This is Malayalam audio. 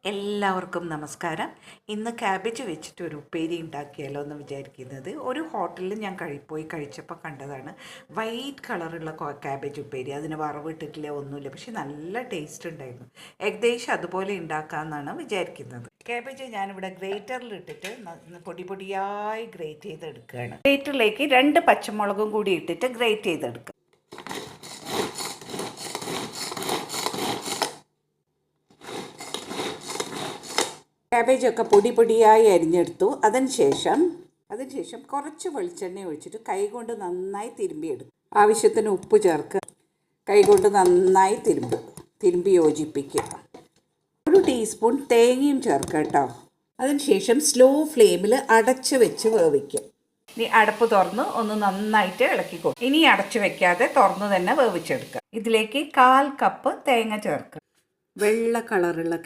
എല്ലാവർക്കും നമസ്കാരം. ഇന്ന് ക്യാബേജ് വെച്ചിട്ട് ഒരു ഉപ്പേരി ഉണ്ടാക്കിയാലോ എന്ന് വിചാരിക്കുന്നത്. ഒരു ഹോട്ടലിൽ ഞാൻ പോയി കഴിച്ചപ്പോൾ കണ്ടതാണ്. വൈറ്റ് കളറുള്ള ക്യാബേജ് ഉപ്പേരി. അതിന് വറവിട്ടിട്ടില്ല, ഒന്നുമില്ല, പക്ഷെ നല്ല ടേസ്റ്റ് ഉണ്ടായിരുന്നു. ഏകദേശം അതുപോലെ ഉണ്ടാക്കാമെന്നാണ് വിചാരിക്കുന്നത്. ക്യാബേജ് ഞാനിവിടെ ഗ്രേറ്ററിൽ ഇട്ടിട്ട് പൊടി പൊടിയായി ഗ്രേറ്റ് ചെയ്തെടുക്കുകയാണ്. ഗ്രേറ്ററിലേക്ക് 2 പച്ചമുളകും കൂടി ഇട്ടിട്ട് ഗ്രേറ്റ് ചെയ്തെടുക്കുക. ക്യാബേജൊക്കെ പൊടി പൊടിയായി അരിഞ്ഞെടുത്തു. അതിനുശേഷം കുറച്ച് വെളിച്ചെണ്ണ ഒഴിച്ചിട്ട് കൈകൊണ്ട് നന്നായി തിരുമ്പിയെടുക്കും. ആവശ്യത്തിന് ഉപ്പ് ചേർക്കുക. കൈകൊണ്ട് നന്നായി തിരുമ്പി യോജിപ്പിക്കുക. 1 ടീസ്പൂൺ തേങ്ങയും ചേർക്കുക കേട്ടോ. അതിനുശേഷം സ്ലോ ഫ്ലെയിമിൽ അടച്ച് വെച്ച് വേവിക്കുക. ഇനി അടപ്പ് തുറന്ന് ഒന്ന് നന്നായിട്ട് ഇളക്കിക്കോ. ഇനി അടച്ചു വെക്കാതെ തുറന്ന് തന്നെ വേവിച്ചെടുക്കുക. ഇതിലേക്ക് 1/4 കപ്പ് തേങ്ങ ചേർക്കുക. വെള്ള കളറുള്ള